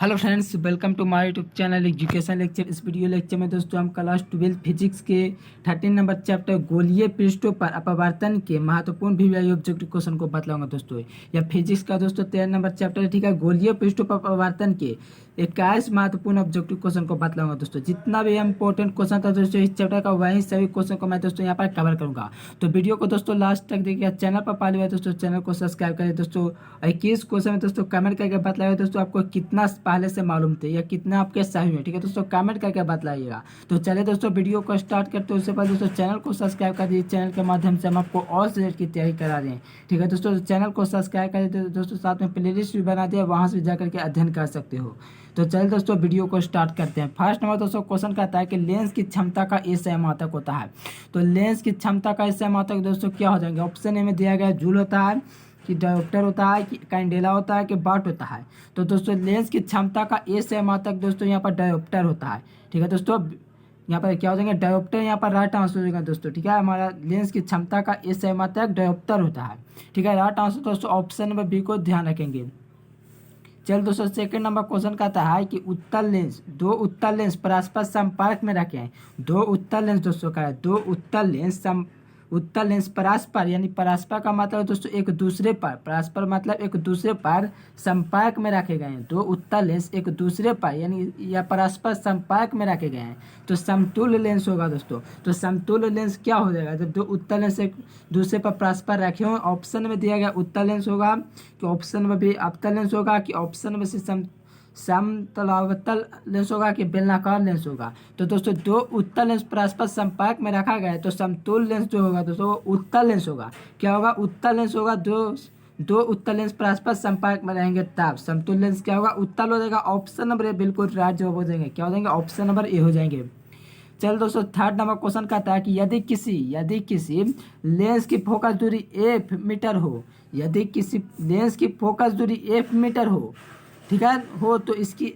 Hello friends, welcome to my YouTube channel education lecture. इस video lecture में दोस्तों हम क्लास 12 फिजिक्स के 13 नंबर चैप्टर गोलीय पृष्ठों पर अपवर्तन के महत्वपूर्ण भिन्न ऑब्जेक्टिव क्वेश्चन को बतलाऊंगा दोस्तों। यह फिजिक्स का दोस्तों 13 नंबर चैप्टर है, ठीक है। गोलीय पृष्ठों पर अपवर्तन के 21 महत्वपूर्ण ऑब्जेक्टिव क्वेश्चन को बतलाऊंगा दोस्तों। जितना भी इंपॉर्टेंट क्वेश्चन था दोस्तों इस चैप्टर का, वही सभी क्वेश्चन को मैं दोस्तों यहाँ पर कवर करूंगा। तो वीडियो को दोस्तों लास्ट तक देखिए। चैनल पर पहली बार दोस्तों चैनल को सब्सक्राइब करें दोस्तों। और किस क्वेश्चन में दोस्तों कमेंट करके बताइए दोस्तों आपको कितना पहले से मालूम थे या कितना आपके सही में, ठीक है दोस्तों। कमेंट करके बताइएगा। तो चलिए दोस्तों वीडियो को स्टार्ट करते हैं। उससे पहले दोस्तों चैनल को सब्सक्राइब कर दीजिए। चैनल के माध्यम से हम आपको और सब्जेक्ट की तैयारी करा दें, ठीक है दोस्तों। चैनल को सब्सक्राइब कर दीजिए दोस्तों। साथ में प्लेलिस्ट भी बना दिया, वहाँ से जाकर के अध्ययन कर सकते हो। तो चलिए दोस्तों वीडियो को स्टार्ट करते हैं। फर्स्ट नंबर दोस्तों क्वेश्चन कहता है कि लेंस की क्षमता का एसआई मात्रक होता है। तो लेंस की क्षमता का एसआई मात्रक दोस्तों क्या हो जाएंगे? ऑप्शन ए में दिया गया जूल होता है, कि डायोप्टर होता है, कि कैंडेला होता है, कि वाट होता है। तो दोस्तों लेंस की क्षमता का एसआई मात्रक दोस्तों यहाँ पर डायोप्टर होता है, ठीक है दोस्तों। यहाँ पर क्या हो जाएंगे? डायोप्टर यहाँ पर राइट आंसर हो जाएगा दोस्तों, ठीक है। हमारा लेंस की क्षमता का एसआई मात्रक डायोप्टर होता है, ठीक है। राइट आंसर दोस्तों ऑप्शन नंबर बी को ध्यान रखेंगे। चलो दोस्तों सेकंड नंबर क्वेश्चन कहता है कि दो उत्तल लेंस परस्पर संपर्क में रखे हैं। दो उत्तल लेंस दोस्तों का है, दो उत्तल लेंस परस्पर, यानी परस्पर का मतलब दोस्तों एक दूसरे पर, परस्पर मतलब एक दूसरे पर संपर्क में रखे गए हैं। दो उत्तल लेंस एक दूसरे पर यानी या परस्पर संपर्क में रखे गए हैं तो समतुल्य लेंस होगा दोस्तों। तो समतुल्य लेंस क्या हो जाएगा जब दो उत्तल लेंस एक दूसरे पर परस्पर रखे हों? ऑप्शन में दिया गया उत्तल लेंस होगा, कि ऑप्शन में भी अवतल लेंस होगा, कि ऑप्शन में से समतलावतल लेंस होगा, कि बेलनाकार लेंस होगा। तो दोस्तों दो उत्तल लेंस परस्पर संपर्क में रखा गया है तो समतुल्य लेंस जो होगा दोस्तों वो उत्तल लेंस होगा। क्या होगा? उत्तल लेंस होगा। दो उत्तल लेंस परस्पर संपर्क में रहेंगे तब समतुल्य लेंस क्या होगा? उत्तल हो जाएगा। ऑप्शन नंबर ए बिल्कुल राइट जवाब हो जाएंगे। क्या हो जाएंगे? ऑप्शन नंबर ए हो जाएंगे। चल दोस्तों थर्ड नंबर क्वेश्चन कहता है कि यदि किसी लेंस की फोकस दूरी एफ मीटर हो, यदि किसी लेंस की फोकस दूरी एफ मीटर हो, ठीक है, हो तो इसकी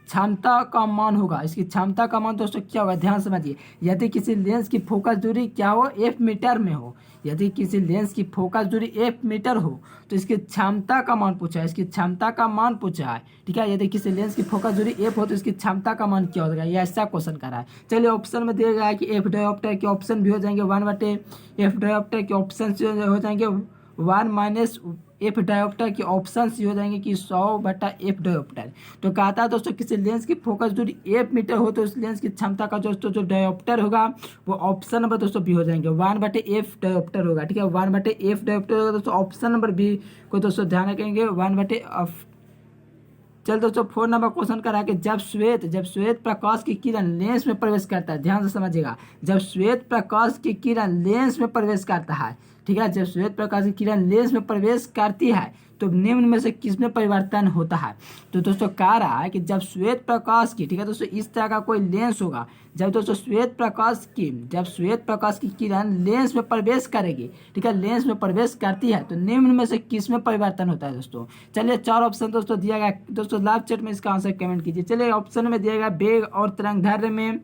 क्षमता का मान होगा। इसकी क्षमता का मान दोस्तों क्या होगा? ध्यान समझिए। यदि किसी लेंस की फोकस दूरी क्या हो? एफ मीटर में हो। यदि किसी लेंस की फोकस दूरी एफ मीटर हो तो इसकी क्षमता का मान पूछा है, इसकी क्षमता का मान पूछा है, ठीक है। यदि किसी लेंस की फोकस दूरी एफ हो तो इसकी क्षमता का मान क्या होगा? ये ऐसा क्वेश्चन कर रहा है। चलिए ऑप्शन में दिया गया है कि एफ डायोप्टर के ऑप्शन भी हो जाएंगे 1/, एफ डायोप्टर के ऑप्शन हो जाएंगे 1 माइनस एफ डायोप्टर के ऑप्शन हो जाएंगे कि 100/एफ डायोप्टर। तो कहता है दोस्तों किसी लेंस की फोकस दूरी एफ मीटर हो तो उस लेंस की क्षमता का दोस्तों जो डायोप्टर होगा वो ऑप्शन नंबर दोस्तों बी हो जाएंगे 1/एफ डायोप्टर होगा, ठीक है। 1/एफ डायोप्टर होगा दोस्तों। ऑप्शन नंबर बी को दोस्तों ध्यान रखेंगे 1/एफ। चल दोस्तों 4 नंबर क्वेश्चन करा है कि जब श्वेत प्रकाश की किरण लेंस में प्रवेश करता है, ध्यान से समझिएगा, जब श्वेत प्रकाश की किरण लेंस में प्रवेश करता है, ठीक है, जब श्वेत प्रकाश की किरण लेंस में प्रवेश करती है तो निम्न में से किसमें परिवर्तन होता है? तो दोस्तों कह रहा है कि जब श्वेत प्रकाश की, ठीक है दोस्तों, इस तरह का कोई लेंस होगा, जब दोस्तों श्वेत प्रकाश की किरण लेंस में प्रवेश करेगी, ठीक है, लेंस में प्रवेश करती है तो निम्न में से किसमें परिवर्तन होता है दोस्तों? चलिए 4 ऑप्शन दोस्तों दिया गया दोस्तों। लाइव चैट में इसका आंसर कमेंट कीजिए। चलिए ऑप्शन में दिया गया वेग और तरंग दैर्ध्य में,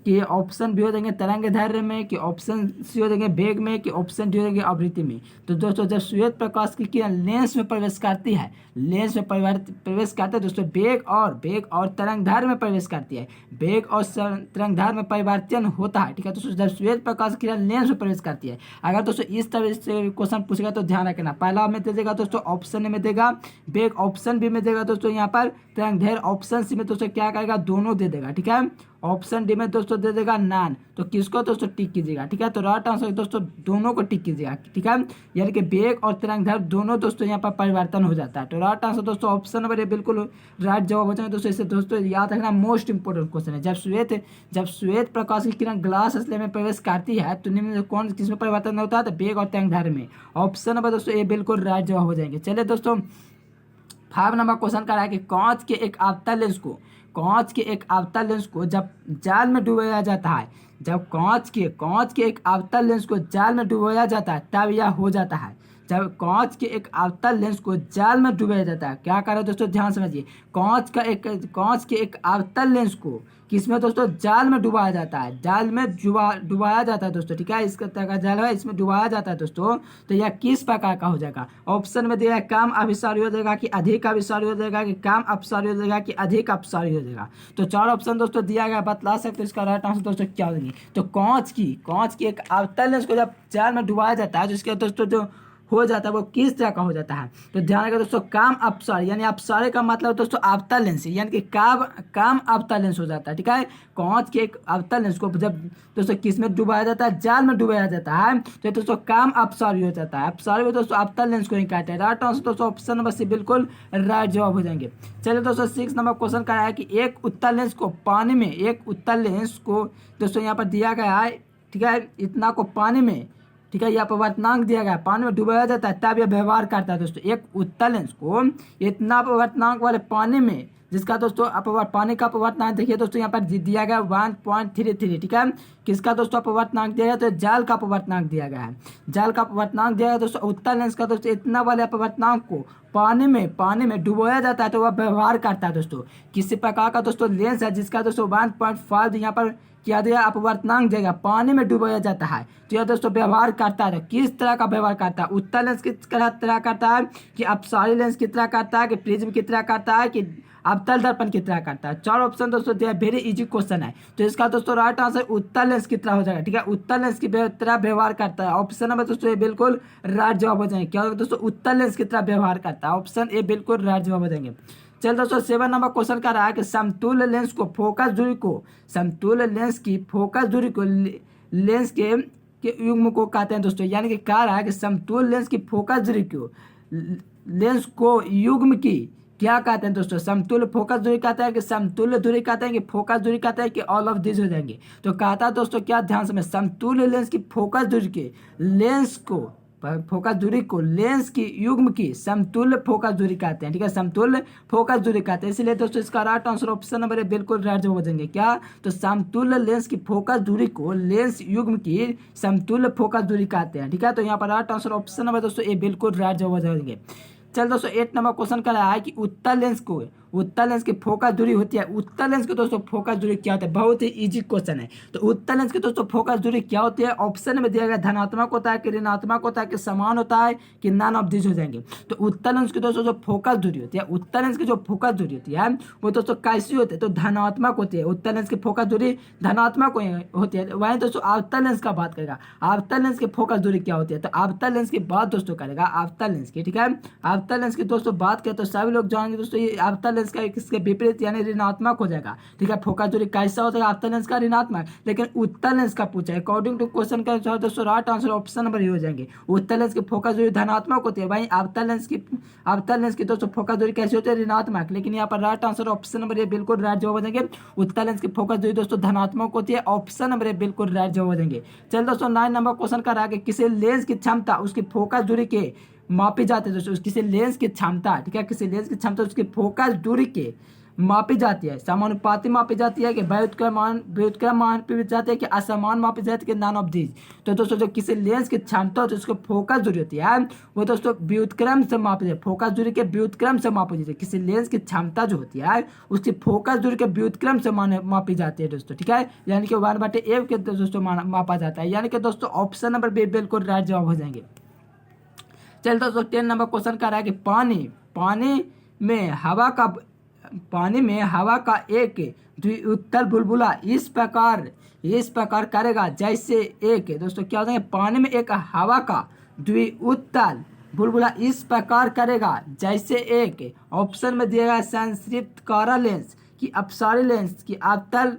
कि ऑप्शन भी हो जाएंगे तरंग दैर्ध्य में, कि ऑप्शन सी हो जाएंगे वेग में, कि ऑप्शन डी हो जाएंगे आवृत्ति में। तो दोस्तों जब श्वेत प्रकाश की किरण लेंस में प्रवेश करती है, लेंस में प्रवेश करते हैं दोस्तों, वेग और तरंग दैर्ध्य में प्रवेश करती है, वेग और तरंग दैर्ध्य में परिवर्तन होता है, ठीक है दोस्तों, जब श्वेत प्रकाश की किरण लेंस में प्रवेश करती है। अगर दोस्तों इस तरह से क्वेश्चन पूछेगा तो ध्यान रखना, पहला में दे देगा दोस्तों ऑप्शन में देगा वेग, ऑप्शन बी में देगा दोस्तों यहाँ पर तरंग दैर्ध्य, ऑप्शन सी में दोस्तों क्या करेगा? दोनों दे देगा, ठीक है। ऑप्शन डी में दोस्तों दे देगा नान। तो किसको दोस्तों टिक कीजिएगा, ठीक है। तो राइट आंसर दोस्तों दोनों को टिक कीजिएगा, ठीक है, यानी कि वेग और तरंग दैर्ध्य दोनों दोस्तों यहाँ पर परिवर्तन हो जाता है। तो राइट आंसर दोस्तों ऑप्शन नंबर ए बिल्कुल राइट जवाब हो जाएगा दोस्तों। इसे दोस्तों याद रखना, मोस्ट इंपोर्टेंट क्वेश्चन है। जब श्वेत प्रकाश की किरण ग्लास स्लेब में प्रवेश करती है तो निम्न कौन किसमें परिवर्तन होता है? तो वेग और तरंग दैर्ध्य में। ऑप्शन नंबर दोस्तों ए बिल्कुल राइट जवाब हो जाएंगे। चलिए दोस्तों 5 नंबर क्वेश्चन कर रहा है कि कांच के एक अवतल लेंस को जब जाल में डुबोया जाता है, जब कांच के एक अवतल लेंस को जाल में डुबोया जाता है तब यह हो जाता है। जब कांच के एक अवतल लेंस को जाल में डुबाया जाता है, क्या कर रहे हैं दोस्तों, ध्यान समझिए, कांच के एक अवतल लेंस को किसमें दोस्तों, जाल में डुबाया जाता है, जाल में डुबाया जाता है दोस्तों, ठीक है, इस तरह का जाल है, इसमें डुबाया जाता है दोस्तों। तो यह किस प्रकार का हो जाएगा, ऑप्शन में दिया है कम अपसारी हो जाएगा कि अधिक अपसारी हो जाएगा कि कम अपसारी हो जाएगा कि अधिक अपसारी हो जाएगा। तो 4 ऑप्शन दोस्तों दिया गया, बतला सकते हैं इसका राइट आंसर दोस्तों क्या होगी। तो कांच की एक अवतल लेंस को जब जाल में डुबाया जाता है, जिसके दोस्तों जो हो जाता है वो किस तरह का हो जाता है। तो ध्यान रखिए दोस्तों, काम अपसारी, यानी अपसारी का मतलब दोस्तों अवतल लेंस, यानी कि काम अवतल लेंस हो जाता है, ठीक है। कांच के एक अवतल लेंस को जब दोस्तों किस में डुबाया जाता है, जाल में डुबाया जाता है, तो दोस्तों काम अपसारी हो जाता है। अपसारी में दोस्तों अवतल लेंस को ही कहते हैं। राइट आंसर दोस्तों ऑप्शन नंबर सी बिल्कुल राइट जवाब हो जाएंगे। चलिए दोस्तों 6 नंबर क्वेश्चन का है कि एक उत्तल लेंस को पानी में, एक उत्तल लेंस को दोस्तों यहाँ पर दिया गया है, ठीक है, इतना को पानी में, ठीक है, यहाँ पर अपवर्तनांक दिया गया है, पानी में डुबाया जाता है तब यह व्यवहार करता है दोस्तों। एक उत्तल लेंस को इतना अपवर्तनांक वाले पानी में, जिसका दोस्तों पानी का अपवर्तनांक देखिए दोस्तों यहाँ पर दिया गया 1.33, ठीक है। किसका दोस्तों अपवर्तनांक दिया गया, तो जाल का अपवर्तनांक दिया गया है, जाल का अपवर्तनांक दिया गया दोस्तों। उत्तल लेंस का दोस्तों इतना वाले अपवर्तनांक को पानी में डुबोया जाता है तो वह व्यवहार करता है दोस्तों। किसी प्रकार का दोस्तों लेंस है जिसका दोस्तों 1.5 यहाँ पर क्या दिया, अपवर्तनांक देगा, पानी में डुबाया जाता है तो यह दोस्तों व्यवहार करता है। किस तरह का व्यवहार करता है, उत्तल लेंस किस तरह करता है, कि अपसारी लेंस की तरह करता है, कि प्रिज्म की तरह करता है, कि अवतल दर्पण की तरह करता है। 4 ऑप्शन दोस्तों दिया, वेरी इजी क्वेश्चन है, तो इसका दोस्तों राइट आंसर उत्तल लेंस की तरह हो जाएगा, ठीक है, उत्तल लेंस की तरह व्यवहार करता है। ऑप्शन नंबर दोस्तों ये बिल्कुल राइट जवाब हो जाएंगे। क्या होगा दोस्तों, उत्तल लेंस की तरह व्यवहार करता है, ऑप्शन ए बिल्कुल राइट जवाब हो जाएंगे। चल दोस्तों 7 नंबर क्वेश्चन का रहा है कि समतुल्य लेंस को फोकस दूरी को, समतुल्य लेंस की फोकस दूरी को लेंस के युग्म को कहते हैं दोस्तों। यानी कि कह रहा है कि समतुल्य लेंस की फोकस दूरी को, लेंस को युग्म की क्या कहते हैं दोस्तों, समतुल्य फोकस दूरी कहते हैं कि समतुल्य दूरी कहते हैं कि फोकस दूरी कहते हैं कि ऑल ऑफ दिस हो जाएंगे। तो कहता है दोस्तों क्या, ध्यान से, समतुल्य लेंस की फोकस दूरी के लेंस को, फोकस दूरी को लेंस की युग्म की समतुल्य फोकस दूरी कहते हैं, ठीक है, समतुल्य फोकस दूरी कहते हैं। इसलिए दोस्तों इसका राइट आंसर ऑप्शन नंबर बिल्कुल राइट जवाब हो जाएंगे। क्या, तो समतुल्य लेंस की फोकस दूरी को लेंस युग्म की समतुल्य फोकस दूरी कहते हैं, ठीक है। तो यहाँ पर राइट आंसर ऑप्शन नंबर दोस्तों ये बिल्कुल राइट जवाब हो जाएंगे। चल दोस्तों 8 नंबर क्वेश्चन का रहा है कि उत्तल लेंस की फोकस दूरी होती है। उत्तल लेंस की दोस्तों फोकस दूरी क्या होती है, बहुत ही इजी क्वेश्चन है। तो उत्तल लेंस की दोस्तों फोकस दूरी क्या होती है, ऑप्शन में दिया गया धनात्मक होता है कि ऋणात्मक होता है कि समान होता है कि नॉन ऑफ दिस हो जाएंगे। तो उत्तल लेंस की दोस्तों जो फोकस दूरी होती है, उत्तल लेंस की जो फोकस दूरी होती है वो दोस्तों कैसी होती है, तो धनात्मक होती है। उत्तल लेंस की फोकस दूरी धनात्मक होती है। वहीं दोस्तों अवतल लेंस का बात करेगा, अवतल लेंस की फोकस दूरी क्या होती है, तो अवतल लेंस की बात दोस्तों करेगा अवतल लेंस की, ठीक है। अवतल लेंस की दोस्तों बात करें तो सभी लोग जानेंगे दोस्तों ये अवतल लेंस का इसके विपरीत यानी ऋणात्मक हो जाएगा, ठीक है। फोकस दूरी कैसा होता है, अवतल लेंस का ऋणात्मक, लेकिन उत्तल लेंस का पूछा है अकॉर्डिंग टू क्वेश्चन का अनुसार दोस्तों राइट आंसर ऑप्शन नंबर ही हो जाएंगे। उत्तल लेंस की फोकस दूरी धनात्मक होती है, वहीं अवतल लेंस की दोस्तों फोकस दूरी कैसी होती है, ऋणात्मक, लेकिन यहाँ पर राइट आंसर ऑप्शन नंबर ये बिल्कुल राइट जवाब हो जाएंगे। उत्तल लेंस की फोकस दूरी दोस्तों धनात्मक होती है, ऑप्शन नंबर बिल्कुल राइट जवाब हो जाएंगे। चल दोस्तों 9 नंबर क्वेश्चन का रहा कि किसी लेंस की क्षमता उसकी फोकस दूरी के मापी जाती है दोस्तों। किसी लेंस की क्षमता, ठीक है, किसी लेंस की क्षमता उसकी फोकस दूरी के मापी जाती है, समानुपाती मापी जाती है कि व्युत्क्रम मापी जाती है कि असमान मापी जाती है कि नॉन ऑफ दिस। तो दोस्तों जो किसी लेंस की क्षमता होती है उसको फोकस दूरी होती है वो दोस्तों व्युत्क्रम से मापी जाती है, फोकस दूरी के व्युत्क्रम से मापी जाती है। किसी लेंस की क्षमता जो होती है उसकी फोकस दूरी के व्युत्क्रम से मापी जाती है दोस्तों, ठीक है, यानी कि 1/a के दोस्तों मापा जाता है, यानी कि दोस्तों ऑप्शन नंबर बी बिल्कुल राइट जवाब हो जाएंगे। चलिए दोस्तों 10 नंबर क्वेश्चन का रहा है कि पानी में हवा का एक द्विउत्तल बुलबुला इस प्रकार करेगा जैसे एक, दोस्तों क्या होता है, पानी में एक हवा का द्विउत्तल बुलबुला इस प्रकार करेगा जैसे एक, ऑप्शन में दिया गया संतृप्त कारा लेंस की अपसारी लेंस की अवतल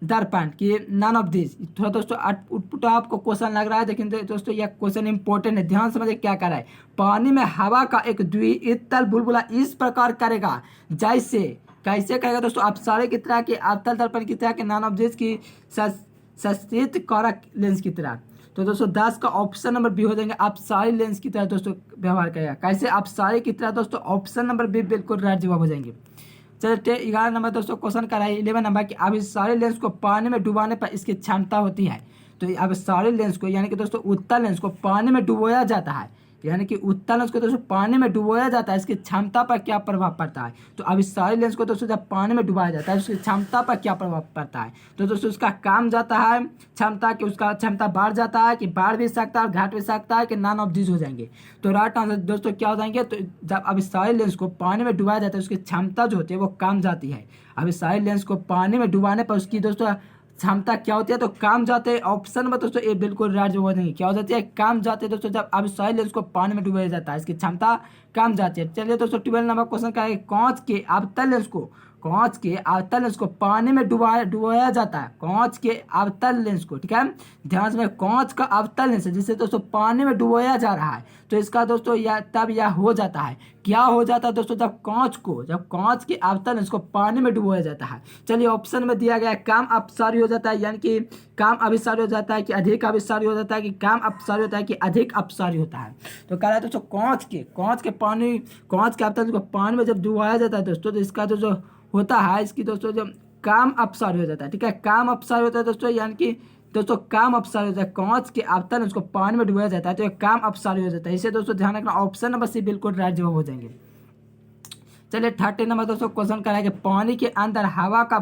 दर्पण की नॉन ऑफ दिस। थोड़ा दोस्तों उठपुट आपको क्वेश्चन लग रहा है, लेकिन दोस्तों यह क्वेश्चन इंपॉर्टेंट है, ध्यान समझिए क्या कर रहा है। पानी में हवा का एक द्विउत्तल बुलबुला इस प्रकार करेगा जैसे, कैसे करेगा दोस्तों, अपसारी की तरह के अवतल दर्पण की तरह के नॉन ऑफ दिस की संतृप्त कारा लेंस की तरह। तो दोस्तों 10 का ऑप्शन नंबर बी हो जाएंगे, अपसारी लेंस की तरह दोस्तों व्यवहार करेगा। कैसे, अपसारी की तरह दोस्तों, ऑप्शन नंबर बी बिल्कुल राइट जवाब हो जाएंगे। चलिए 11 नंबर दोस्तों क्वेश्चन का रहा है 11 नंबर कि अब इस सारे लेंस को पानी में डुबाने पर इसकी क्षमता होती है। तो अब सारे लेंस को यानी कि दोस्तों उत्तल लेंस को पानी में डुबोया जाता है, यानी कि उत्तल लेंस को दोस्तों पानी में डुबोया जाता है, इसकी क्षमता पर क्या प्रभाव पड़ता है। तो अभिसारी लेंस को दोस्तों जब पानी में डुबाया जाता है उसकी क्षमता पर क्या प्रभाव पड़ता है। तो दोस्तों उसका काम जाता है क्षमता कि उसका क्षमता बढ़ जाता है कि बढ़ भी सकता है और घट भी सकता है कि नॉन ऑफ दिस हो जाएंगे। तो राइट आंसर दोस्तों क्या हो जाएंगे। तो जब अभिसारी लेंस को पानी में डुबाया जाता है उसकी क्षमता जो होती है वो कम जाती है। अभिसारी लेंस को पानी में डुबाने पर उसकी दोस्तों क्षमता क्या होती है, तो काम जाते हैं। ऑप्शन में दोस्तों ये बिल्कुल राइट जवाब देंगे। क्या हो जाती है, काम जाते हैं दोस्तों जब अभिसारी लेंस को पानी में डुबाया जाता है, इसकी क्षमता कम जाती है। चलिए दोस्तों 12 नंबर क्वेश्चन का है, कांच के अवतल लेंस को पानी में डुबाया जाता है। कांच के अवतल लेंस को, ठीक है, ध्यान से, कांच का अवतल लेंस है जिसे दोस्तों पानी में डुबाया जा रहा है। तो इसका दोस्तों यह हो जाता है, क्या हो जाता है दोस्तों, जब कांच के अवतल लेंस को पानी में डुबाया जाता है। चलिए ऑप्शन में दिया गया है, काम अपसारी हो जाता है, यानी कि काम अभिसारी हो जाता है कि अधिक अभिसारी हो जाता है कि काम अपसारी होता है कि अधिक अपसारी होता है। तो कह रहा है दोस्तों कांच के अवतल को पानी में जब डुबाया जाता है दोस्तों, तो इसका जो होता है, इसकी दोस्तों जब काम अपसारी हो जाता है, ठीक है, काम अपसारी होता है दोस्तों, यानी कि दोस्तों काम अपसारी होता है। कांच के अवतल उसको पानी में डुबाया जाता है तो ये काम अपसारी हो जाता है। इसे दोस्तों ध्यान रखना, ऑप्शन नंबर सी बिल्कुल राइट जवाब हो जाएंगे। चलिए 13 नंबर दोस्तों क्वेश्चन कराएंगे, पानी के अंदर हवा का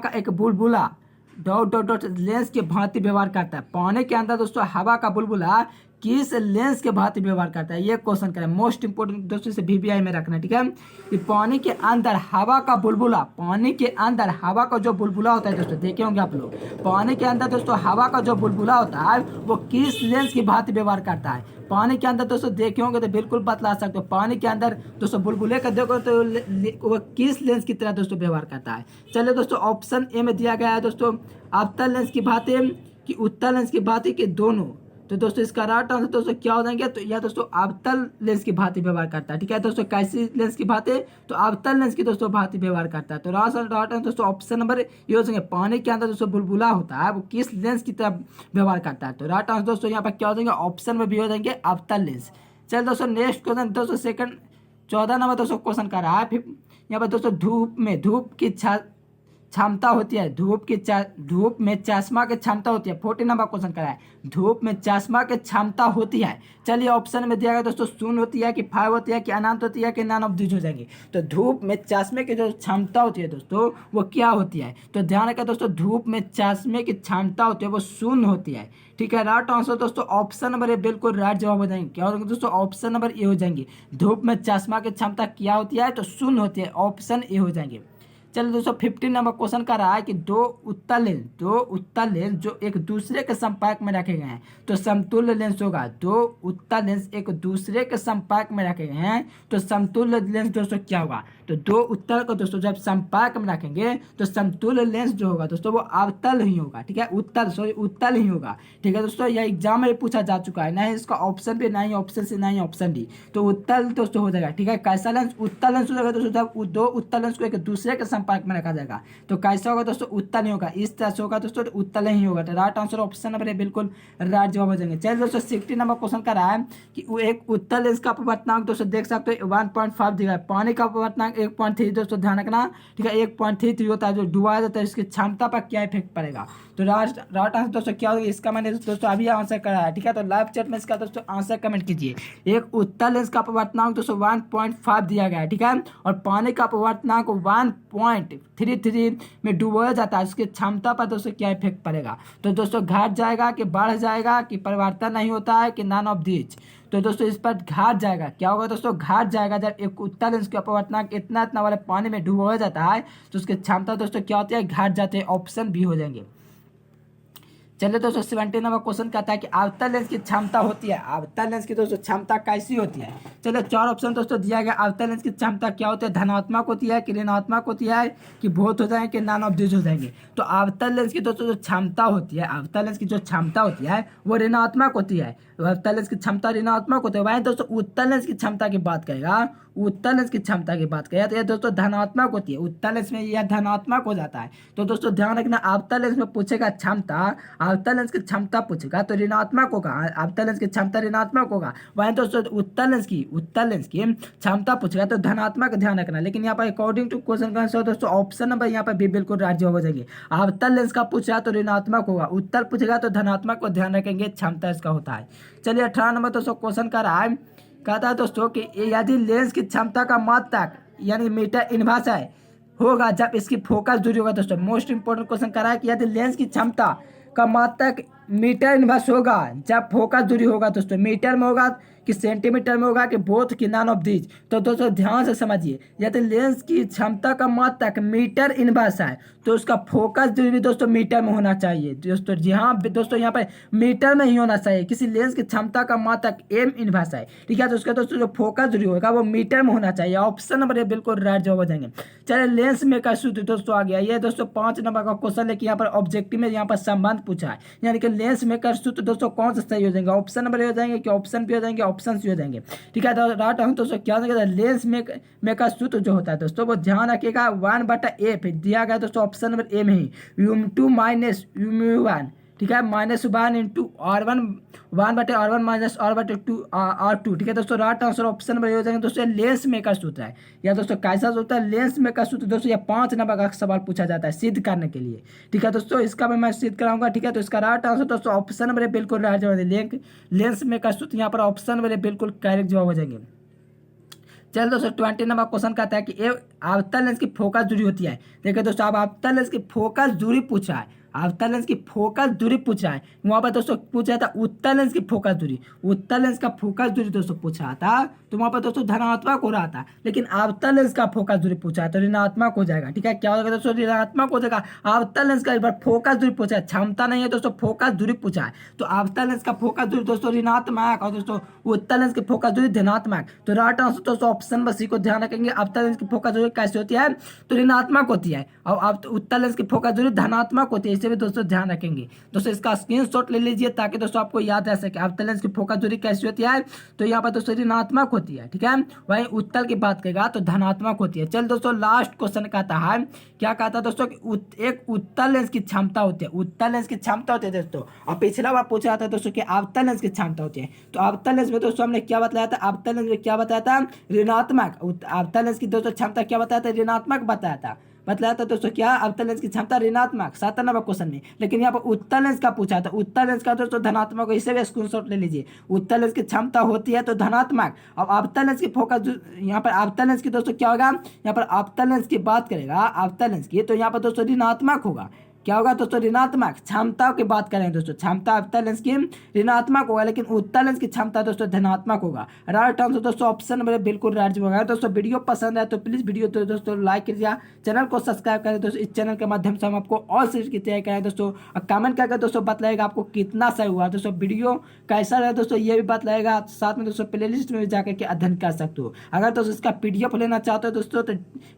एक बुलबुला डॉट डॉट डॉट लेंस के भांति व्यवहार करता है। पानी के अंदर दोस्तों हवा का बुलबुला किस लेंस के भांति व्यवहार करता है, ये क्वेश्चन करें। मोस्ट इंपोर्टेंट दोस्तों से VBI में रखना, ठीक है। कि पानी के अंदर हवा का जो बुलबुला होता है दोस्तों, देखे होंगे आप लोग, पानी के अंदर दोस्तों हवा का जो बुलबुला होता है वो किस लेंस की भांति व्यवहार करता है। पानी के अंदर दोस्तों देखे होंगे तो बिल्कुल बतला सकते हो, पानी के अंदर दोस्तों बुलबुले का देखो तो वो किस लेंस की तरह दोस्तों व्यवहार करता है। चलिए दोस्तों ऑप्शन ए में दिया गया है दोस्तों, अवतल लेंस की भांति कि उत्तल लेंस की भांति के दोनों। तो दोस्तों इसका राइट आंसर दोस्तों क्या हो जाएंगे, तो यह दोस्तों अवतल लेंस की भांति व्यवहार करता है, ठीक है। दोस्तों कैसी लेंस की भांति, तो अवतल लेंस की दोस्तों भांति व्यवहार करता है। तो राइट आंसर दोस्तों ऑप्शन नंबर ये हो जाएंगे, पानी के अंदर दोस्तों बुलबुला होता है वो किस लेंस की तरह व्यवहार करता है। तो राइट आंसर दोस्तों यहाँ पर क्या हो जाएंगे, ऑप्शन में भी हो जाएंगे अवतल लेंस। चलिए दोस्तों नेक्स्ट क्वेश्चन दोस्तों 14 नंबर दोस्तों क्वेश्चन कर रहा है। फिर यहाँ पर दोस्तों धूप की क्षमता होती है, धूप में चश्मा की क्षमता होती है। 14 नंबर क्वेश्चन करा है, धूप में चश्मा की क्षमता होती है। चलिए ऑप्शन में दिया गया दोस्तों, शून्य होती है कि 5 होती है कि अनंत होती है कि नॉन ऑफ दिस हो जाएंगे। तो धूप में चश्मे की जो क्षमता होती है दोस्तों वो क्या होती है, तो ध्यान रखें दोस्तों, धूप में चश्मे की क्षमता होती है वो शून्य होती है, ठीक है। राइट आंसर दोस्तों ऑप्शन नंबर ए बिल्कुल राइट जवाब हो जाएंगे। क्या होगा दोस्तों, ऑप्शन नंबर ए हो जाएंगे, धूप में चश्मा की क्षमता क्या होती है, तो शून्य होती है, ऑप्शन ए हो जाएंगे। चलिए दोस्तों 15 नंबर क्वेश्चन का रहा है कि दो उत्तल लेंस जो एक दूसरे के संपर्क में रखे गए हैं तो समतुल्य लेंस होगा। दो उत्तल लेंस एक दूसरे के संपर्क में रखे गए हैं तो समतुल्य लेंस दोस्तों क्या होगा, तो दो उत्तल को दोस्तों जब संपर्क में रखेंगे तो समतुल्य लेंस जो होगा दोस्तों वो अवतल ही होगा, ठीक है, उत्तल ही होगा, ठीक है दोस्तों। यह एग्जाम में पूछा जा चुका है, ना ही इसका ऑप्शन भी, ना ही ऑप्शन से, ना ही ऑप्शन डी, तो उत्तल दोस्तों हो जाएगा, ठीक है। कैसा लेंस, उत्तल लेंस हो जाएगा दोस्तों जब दो उत्तल लेंस को एक दूसरे के संपर्क में रखा जाएगा। तो कैसा होगा दोस्तों, उत्तल नहीं होगा, इस तरह से होगा दोस्तों, उत्तल ही होगा। तो राइट आंसर ऑप्शन नंबर बिल्कुल राइट जवाब हो जाएंगे। चलिए दोस्तों 16 नंबर क्वेश्चन का रहा है कि वो एक उत्तल लेंस का अपवर्तनांक दोस्तों देख सकते हो 1.5 दिया है, पानी का अपवर्तनांक 1.3 दोस्तों ध्यान रखना, ठीक है, 1.33 होता है जो डुबाया जाता है, इसकी क्षमता पर क्या इफेक्ट पड़ेगा। तो राइट आंसर दोस्तों क्या होगा, इसका मैंने दोस्तों अभी आंसर करा है, ठीक है। तो लाइव चैट में इसका दोस्तों आंसर कमेंट कीजिए। एक उत्तल लेंस का अपवर्तनांक दोस्तों 1.5 दिया गया है, ठीक है, और पानी का अपवर्तनांक 1.33 में डुबाया जाता है, उसकी क्षमता पर दोस्तों क्या इफेक्ट पड़ेगा। तो दोस्तों घट जाएगा कि बढ़ जाएगा कि परिवर्तन नहीं होता है कि नॉन ऑफ दिस। तो दोस्तों इस पर घट जाएगा, क्या होगा दोस्तों, घट जाएगा। जब एक उत्तल लेंस का अपवर्तनांक इतना वाले पानी में डुबाया जाता है तो उसकी क्षमता दोस्तों क्या होती है, घट जाते हैं, ऑप्शन भी हो जाएंगे। चलिए दोस्तों 17 नंबर क्वेश्चन कहता है कि अवतल लेंस की क्षमता होती है, अवतल लेंस की दोस्तों क्षमता कैसी होती है। चलिए 4 ऑप्शन दोस्तों दिया गया, अवतल लेंस की क्षमता क्या होती है, धनात्मक होती है कि ऋणात्मक होती है कि बोथ हो जाएंगे कि नॉन ऑफ दिस हो जाएंगे। तो अवतल लेंस की दोस्तों जो क्षमता होती है, अवतल लेंस की जो क्षमता होती है वो ऋणात्मक होती है, अवतल लेंस की क्षमता ऋणात्मक होती है। वहीं दोस्तों उत्तल लेंस की क्षमता की बात करेगा, उत्तल लेंस की क्षमता की बात करें तो यह दोस्तों धनात्मक होती है, उत्तल लेंस में यह धनात्मक हो जाता है। तो दोस्तों ध्यान रखना, अवतल लेंस में पूछेगा क्षमता, अवतल लेंस की क्षमता पूछेगा तो ऋणात्मक होगा, अवतल लेंस की क्षमता ऋणात्मक होगा। वहीं दोस्तों उत्तल लेंस की क्षमता पूछेगा तो धनात्मक, ध्यान रखना। लेकिन यहाँ पर अकॉर्डिंग टू क्वेश्चन का आंसर दोस्तों ऑप्शन नंबर यहाँ पर भी बिल्कुल राज्य हो जाएंगे। अवतल लेंस का पूछा तो ऋणात्मक होगा, उत्तल पूछेगा तो धनात्मक को ध्यान रखेंगे, क्षमता इसका होता है। चलिए 18 नंबर दोस्तों क्वेश्चन का रहा है, कहता है दोस्तों कि यदि लेंस की क्षमता का मात्रक यानी मीटर इनवर्स है होगा जब इसकी फोकस दूरी होगा। दोस्तों मोस्ट इंपोर्टेंट क्वेश्चन कर रहा है कि यदि लेंस की क्षमता का मात्रक मीटर इनवर्स होगा जब फोकस दूरी होगा। दोस्तों मीटर में होगा कि सेंटीमीटर में होगा कि बोथ की नॉन ऑफ दीज। तो दोस्तों ध्यान से समझिए, यदि लेंस की क्षमता का मात्रक मीटर इनवर्स है तो उसका फोकस दूरी भी दोस्तों मीटर में होना चाहिए। दोस्तों जी हाँ दोस्तों, यहाँ पर मीटर में ही होना चाहिए। किसी लेंस की क्षमता का मात्रक एम इनवर्स है, ठीक है, तो उसका दोस्तों जो फोकस दूरी होगा वो मीटर में होना चाहिए। ऑप्शन नंबर बिल्कुल राइट जवाब हो जाएंगे। चलिए लेंस में का सूत्र दोस्तों आ गया। ये दोस्तों 5 नंबर का क्वेश्चन है कि यहाँ पर ऑब्जेक्टिव में यहाँ पर संबंध पूछा है, यानी कि लेंस में का सूत्र दोस्तों कौन सा सही हो जाएंगे, ऑप्शन नंबर हो जाएंगे कि ऑप्शन भी हो जाएंगे, ऑप्शन सी हो जाएंगे, ठीक है। तो राइट आंसर दोस्तों क्या हो जाएगा, लेंस में का सूत्र जो होता है दोस्तों वो ध्यान रखिएगा 1/a दिया गया दोस्तों ऑप्शन नंबर ए में ही, u2 माइनस u1, ठीक है, -1 into R1 1/R1 minus R/2 R2, ठीक है दोस्तों। राइट आंसर ऑप्शन नंबर हो जाएंगे दोस्तों लेंस में का सूत्र है। या दोस्तों कैसा होता है लेंस में का सूत्र दोस्तों, ये 5 नंबर का सवाल पूछा जाता है सिद्ध करने के लिए, ठीक है दोस्तों। इसका मैं सिद्ध कराऊंगा, ठीक है। तो इसका राइट आंसर दोस्तों ऑप्शन नंबर बिल्कुल राइट जवाब है। लेंस में का सूत्र यहाँ पर ऑप्शन नंबर बिल्कुल करेक्ट जवाब हो जाएंगे। चलिए दोस्तों 20 नंबर क्वेश्चन कहता है कि अवतल लेंस की फोकस दूरी होती है। देखिए दोस्तों अब अवतल लेंस की फोकस दूरी पूछा है, अवतल लेंस की फोकस दूरी पूछा है। वहाँ पर दोस्तों पूछा था उत्तल लेंस की फोकस दूरी, उत्तल लेंस का फोकस दूरी दोस्तों पूछा था तो वहाँ पर दोस्तों धनात्मक हो रहा था। लेकिन अवतल लेंस का फोकस दूरी पूछा है तो ऋणात्मक हो जाएगा, ठीक है। क्या हो जाएगा दोस्तों, ऋणात्मक हो जाएगा। अवतल लेंस का एक बार फोकस दूरी पूछा है, क्षमता नहीं है दोस्तों, फोकस दूरी पूछा है। तो अवतल लेंस का फोकस दूरी दोस्तों ऋणात्मक और दोस्तों उत्तल लेंस की फोकस दूरी धनात्मक। तो राइट आंसर दोस्तों ऑप्शन बस को ध्यान रखेंगे। अवतल लेंस की फोकस दूरी कैसे होती है तो ऋणात्मक होती है और उत्तल लेंस की फोकस दूरी धनात्मक होती है, इसे भी दोस्तों ध्यान रखेंगे। दोस्तों इसका स्क्रीनशॉट ले लीजिए ताकि दोस्तों आपको याद रह सके। अवतल लेंस की फोकस दूरी कैसी होती है तो यहाँ पर दोस्तों ऋणात्मक होती है, ठीक है। वहीं उत्तल की बात करेगा तो धनात्मक होती है। चल दोस्तों लास्ट क्वेश्चन कहता है, क्या कहता है दोस्तों कि एक उत्तल लेंस की क्षमता होती है, उत्तल लेंस की क्षमता होती है दोस्तों। और पिछला बार पूछा जाता है दोस्तों कि अवतल लेंस की क्षमता होती है। तो अवतल लेंस में दोस्तों हमने क्या बताया था, अवतल लेंस में क्या बताया था, ऋणात्मक। अवतल लेंस की दोस्तों क्षमता क्या बताया था, ऋणात्मक बताया था दोस्तों। क्या अवतल लेंस की क्षमता ऋणात्मक 7 नंबर क्वेश्चन में। लेकिन यहाँ पर उत्तल लेंस का पूछा था, उत्तल लेंस का दोस्तों धनात्मक, इसे भी स्क्रीनशॉट ले लीजिए। उत्तल लेंस की क्षमता होती है तो धनात्मक। अब अवतल लेंस की फोकस यहाँ पर अवतल लेंस की दोस्तों क्या होगा, यहाँ पर अवतल लेंस की बात करेगा अवतल लेंस की तो यहाँ पर दोस्तों ऋणात्मक होगा। क्या होगा दोस्तों, ऋणात्मक। क्षमता की बात करें दोस्तों, क्षमता अवतल लेंस की ऋणात्मक होगा, लेकिन उत्तल लेंस की क्षमता दोस्तों धनात्मक होगा। राइट आंसर दोस्तों ऑप्शन नंबर बिल्कुल राइट होगा। दोस्तों वीडियो पसंद है तो प्लीज वीडियो तो दोस्तों लाइक कीजिए, चैनल को सब्सक्राइब करें दोस्तों। इस चैनल के माध्यम से हम आपको और सीरीज की तैयारी करें दोस्तों। और कमेंट करके दोस्तों बतलाएगा आपको कितना सही हुआ दोस्तों, वीडियो कैसा रहा दोस्तों ये भी बतलाएगा। साथ में दोस्तों प्ले लिस्ट में भी जाकर के अध्ययन कर सकते हो। अगर दोस्तों इसका PDF लेना चाहते हो दोस्तों तो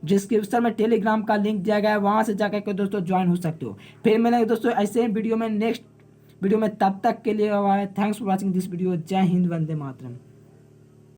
डिस्क्रिप्शन में टेलीग्राम का लिंक दिया गया है, वहाँ से जाकर के दोस्तों ज्वाइन हो सकते हो। फिर मिलेंगे दोस्तों ऐसे ही वीडियो में नेक्स्ट वीडियो में, तब तक के लिए thanks for watching this video. जय हिंद, वंदे मातरम।